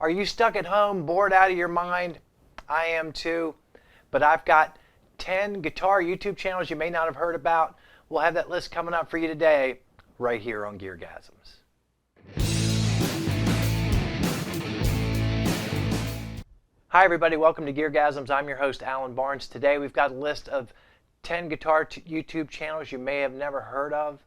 Are you stuck at home, bored out of your mind? I am too. But I've got 10 guitar YouTube channels you may not have heard about. We'll have that list coming up for you today, right here on GearGasms. Hi everybody, welcome to GearGasms. I'm your host, Alan Barnes. Today we've got a list of 10 guitar YouTube channels you may have never heard of.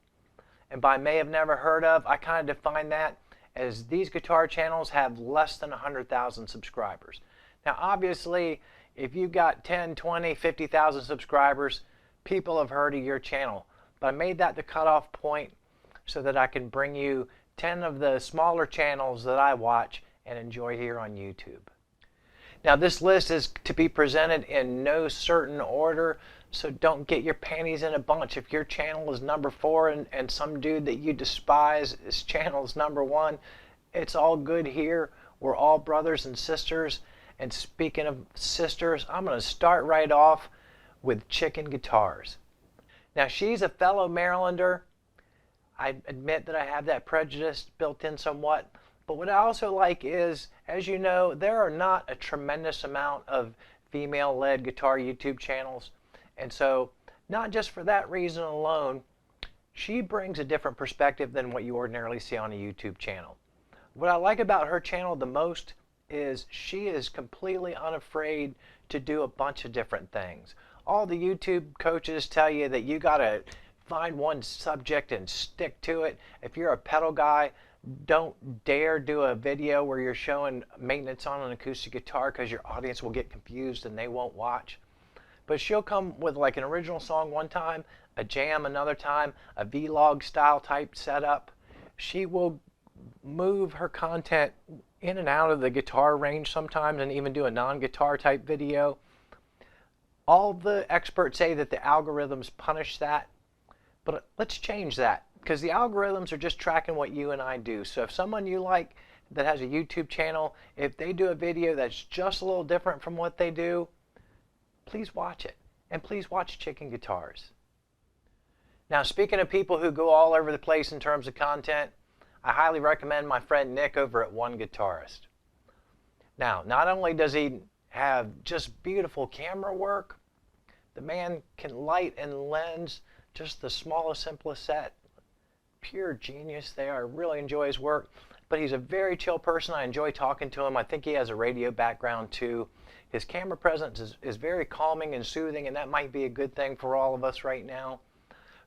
And by may have never heard of, I kind of define that as these guitar channels have less than 100,000 subscribers. Now obviously, if you've got 10, 20, 50,000 subscribers, people have heard of your channel. But I made that the cutoff point so that I can bring you 10 of the smaller channels that I watch and enjoy here on YouTube. Now this list is to be presented in no certain order, so don't get your panties in a bunch. If your channel is number 4 and some dude that you despise, his channel is number 1, it's all good here. We're all brothers and sisters. And speaking of sisters, I'm going to start right off with ChickNGuitars. Now she's a fellow Marylander. I admit that I have that prejudice built in somewhat. But what I also like is, as you know, there are not a tremendous amount of female-led guitar YouTube channels. And so, not just for that reason alone, she brings a different perspective than what you ordinarily see on a YouTube channel. What I like about her channel the most is she is completely unafraid to do a bunch of different things. All the YouTube coaches tell you that you gotta find one subject and stick to it. If you're a pedal guy, don't dare do a video where you're showing maintenance on an acoustic guitar because your audience will get confused and they won't watch. But she'll come with like an original song one time, a jam another time, a vlog style type setup. She will move her content in and out of the guitar range sometimes and even do a non-guitar type video. All the experts say that the algorithms punish that, but let's change that. Because the algorithms are just tracking what you and I do. So if someone you like that has a YouTube channel, if they do a video that's just a little different from what they do, please watch it. And please watch ChickNGuitars. Now speaking of people who go all over the place in terms of content, I highly recommend my friend Nick over at One Guitarist. Now, not only does he have just beautiful camera work, the man can light and lens just the smallest, simplest set. Pure genius there. I really enjoy his work, but he's a very chill person. I enjoy talking to him. I think he has a radio background too. His camera presence is very calming and soothing, and that might be a good thing for all of us right now.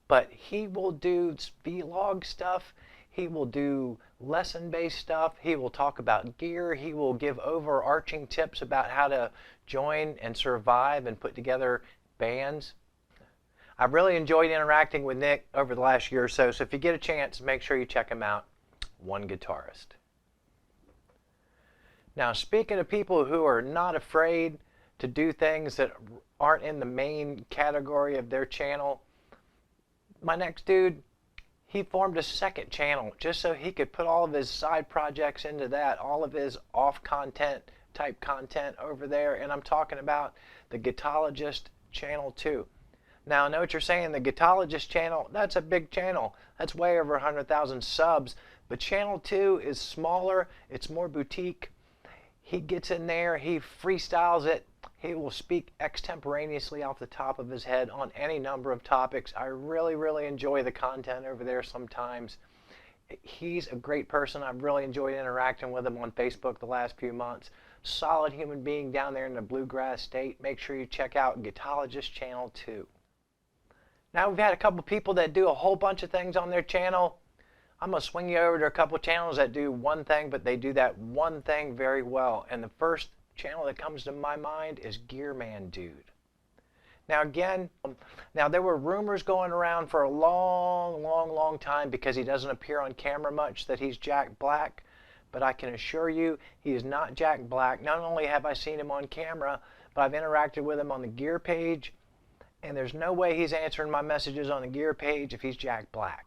But he will do vlog stuff. He will do lesson-based stuff. He will talk about gear. He will give overarching tips about how to join and survive and put together bands. I've really enjoyed interacting with Nick over the last year or so, so if you get a chance, make sure you check him out, One Guitarist. Now, speaking of people who are not afraid to do things that aren't in the main category of their channel, my next dude, he formed a second channel just so he could put all of his side projects into that, all of his off-content type content over there, and I'm talking about the Guitologist Channel too. Now I know what you're saying, the Guitologist Channel, that's a big channel. That's way over 100,000 subs. But Channel 2 is smaller, it's more boutique. He gets in there, he freestyles it. He will speak extemporaneously off the top of his head on any number of topics. I really enjoy the content over there sometimes. He's a great person. I've really enjoyed interacting with him on Facebook the last few months. Solid human being down there in the bluegrass state. Make sure you check out Guitologist Channel 2. Now we've had a couple people that do a whole bunch of things on their channel. I'm going to swing you over to a couple channels that do one thing, but they do that one thing very well. And the first channel that comes to my mind is Gearmanndude. Now again, there were rumors going around for a long time because he doesn't appear on camera much that he's Jack Black. But I can assure you he is not Jack Black. Not only have I seen him on camera, but I've interacted with him on the gear page. And there's no way he's answering my messages on the gear page if he's Jack Black.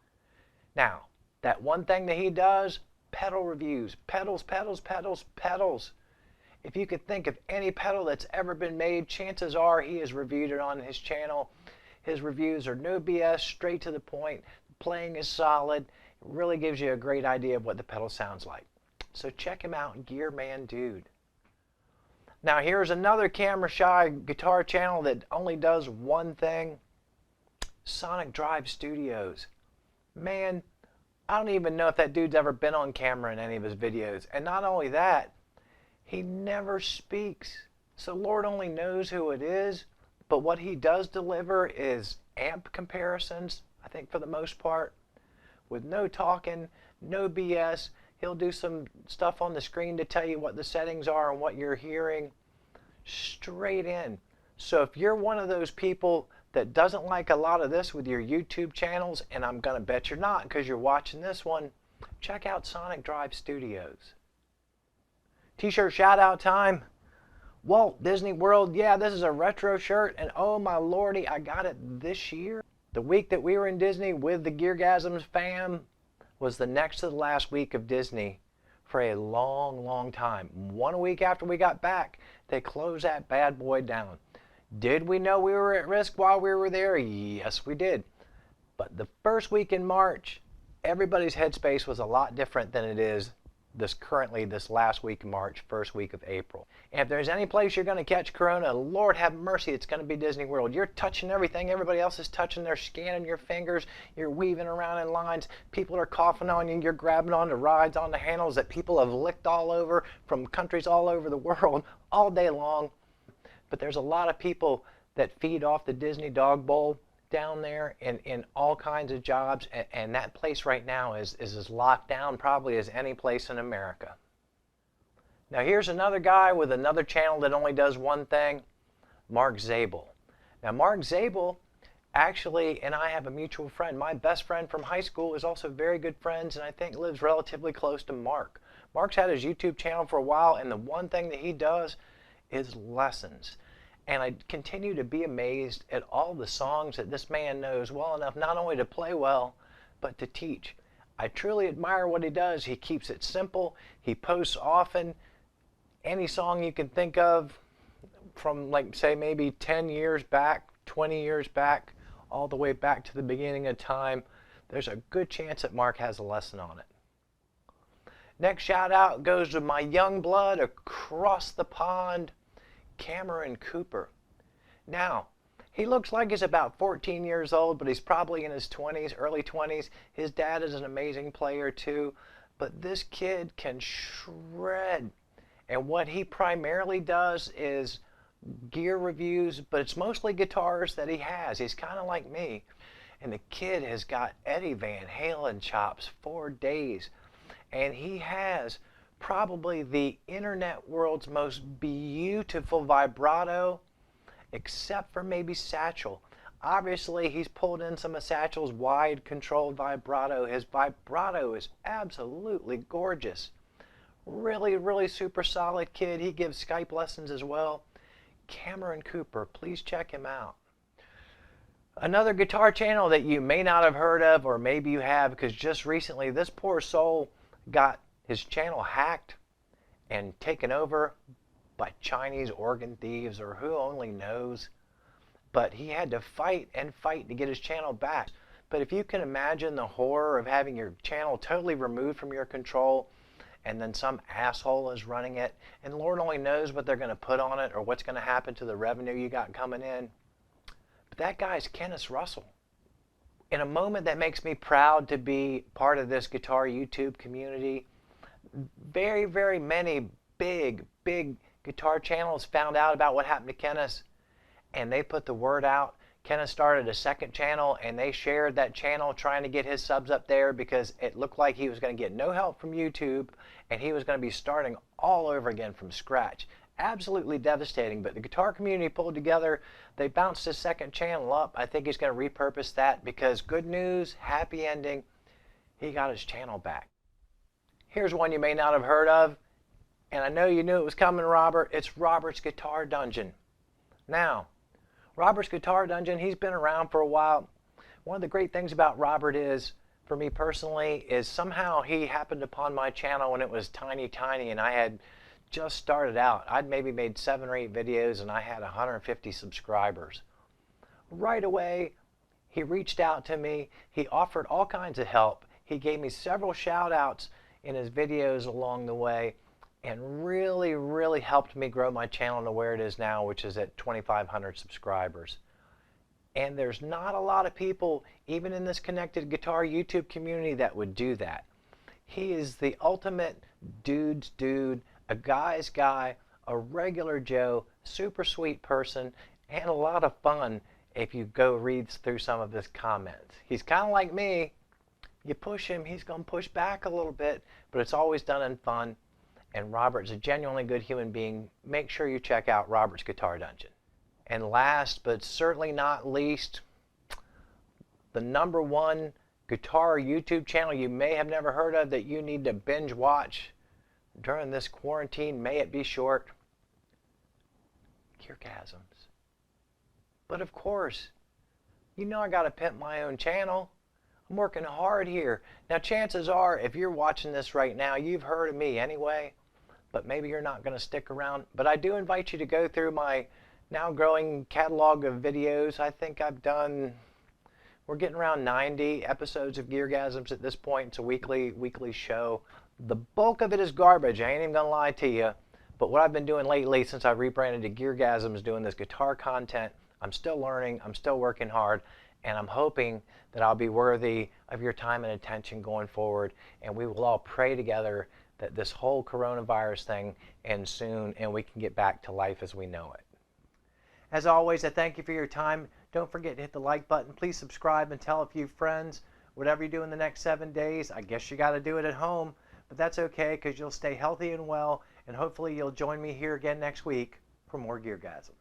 Now, that one thing that he does, pedal reviews. Pedals. If you could think of any pedal that's ever been made, chances are he has reviewed it on his channel. His reviews are no BS, straight to the point. Playing is solid. It really gives you a great idea of what the pedal sounds like. So check him out, Gearmanndude. Now here's another camera shy guitar channel that only does one thing. Sonic Drive Studios. Man, I don't even know if that dude's ever been on camera in any of his videos. And not only that, he never speaks. So Lord only knows who it is. But what he does deliver is amp comparisons, I think for the most part, with no talking, no BS. He'll do some stuff on the screen to tell you what the settings are and what you're hearing straight in. So if you're one of those people that doesn't like a lot of this with your YouTube channels, and I'm going to bet you're not because you're watching this one, check out Sonic Drive Studios. T-shirt shout out time. Walt Disney World, yeah, this is a retro shirt, and oh my lordy, I got it this year. The week that we were in Disney with the GearGasms fam was the next to the last week of Disney for a long, long time. 1 week after we got back, they closed that bad boy down. Did we know we were at risk while we were there? Yes, we did. But the first week in March, everybody's headspace was a lot different than it is this last week of March, first week of April. And if there's any place you're going to catch corona, Lord have mercy, it's going to be Disney World. You're touching everything everybody else is touching. They're scanning your fingers. You're weaving around in lines. People are coughing on you. You're grabbing onto rides, on the handles that people have licked all over from countries all over the world all day long. But there's a lot of people that feed off the Disney Dog Bowl down there in all kinds of jobs, and that place right now is as locked down probably as any place in America. Now here's another guy with another channel that only does one thing, Mark Zabel. Now Mark Zabel actually, and I have a mutual friend. My best friend from high school is also very good friends, and I think lives relatively close to Mark. Mark's had his YouTube channel for a while, and the one thing that he does is lessons. And I continue to be amazed at all the songs that this man knows well enough not only to play well, but to teach. I truly admire what he does. He keeps it simple. He posts often. Any song you can think of from, like, say, maybe 10 years back, 20 years back, all the way back to the beginning of time, there's a good chance that Mark has a lesson on it. Next shout out goes to my young blood across the pond, Cameron Cooper. Now, he looks like he's about 14 years old, but he's probably in his 20s, early 20s. His dad is an amazing player too, but this kid can shred. And what he primarily does is gear reviews, but it's mostly guitars that he has. He's kind of like me. And the kid has got Eddie Van Halen chops for days. And he has probably the internet world's most beautiful vibrato, except for maybe Satchel. Obviously, he's pulled in some of Satchel's wide controlled vibrato. His vibrato is absolutely gorgeous. Really, really super solid kid. He gives Skype lessons as well. Cameron Cooper, please check him out. Another guitar channel that you may not have heard of, or maybe you have, because just recently this poor soul got his channel hacked and taken over by Chinese organ thieves, or who only knows. But he had to fight and fight to get his channel back. But if you can imagine the horror of having your channel totally removed from your control, and then some asshole is running it, and Lord only knows what they're going to put on it or what's going to happen to the revenue you got coming in. But that guy's Kennis Russell. In a moment that makes me proud to be part of this guitar YouTube community, very, very many big guitar channels found out about what happened to Kennis, and they put the word out. Kennis started a second channel, and they shared that channel trying to get his subs up there because it looked like he was going to get no help from YouTube, and he was going to be starting all over again from scratch. Absolutely devastating, but the guitar community pulled together. They bounced his second channel up. I think he's going to repurpose that because good news, happy ending, he got his channel back. Here's one you may not have heard of, and I know you knew it was coming, Robert. It's Robert's Guitar Dungeon. Now, Robert's Guitar Dungeon, he's been around for a while. One of the great things about Robert is, for me personally, is somehow he happened upon my channel when it was tiny, and I had just started out. I'd maybe made 7 or 8 videos, and I had 150 subscribers. Right away, he reached out to me. He offered all kinds of help. He gave me several shout outs in his videos along the way and really helped me grow my channel to where it is now, which is at 2,500 subscribers. And there's not a lot of people, even in this connected guitar YouTube community, that would do that. He is the ultimate dude's dude, a guy's guy, a regular Joe, super sweet person, and a lot of fun if you go read through some of his comments. He's kind of like me. You push him, he's going to push back a little bit, but it's always done in fun. And Robert's a genuinely good human being. Make sure you check out Robert's Guitar Dungeon. And last but certainly not least, the #1 guitar YouTube channel you may have never heard of that you need to binge watch during this quarantine, may it be short, GearGasms. But of course, you know I got to pimp my own channel. I'm working hard here. Now chances are, if you're watching this right now, you've heard of me anyway, but maybe you're not going to stick around. But I do invite you to go through my now growing catalog of videos. I think I've done, we're getting around 90 episodes of GearGasms at this point. It's a weekly show. The bulk of it is garbage, I ain't even gonna lie to you. But what I've been doing lately, since I've rebranded to GearGasms, doing this guitar content, I'm still learning, I'm still working hard, and I'm hoping that I'll be worthy of your time and attention going forward, and we will all pray together that this whole coronavirus thing ends soon and we can get back to life as we know it. As always, I thank you for your time. Don't forget to hit the like button. Please subscribe and tell a few friends. Whatever you do in the next 7 days, I guess you got to do it at home, but that's okay because you'll stay healthy and well, and hopefully you'll join me here again next week for more GearGasms.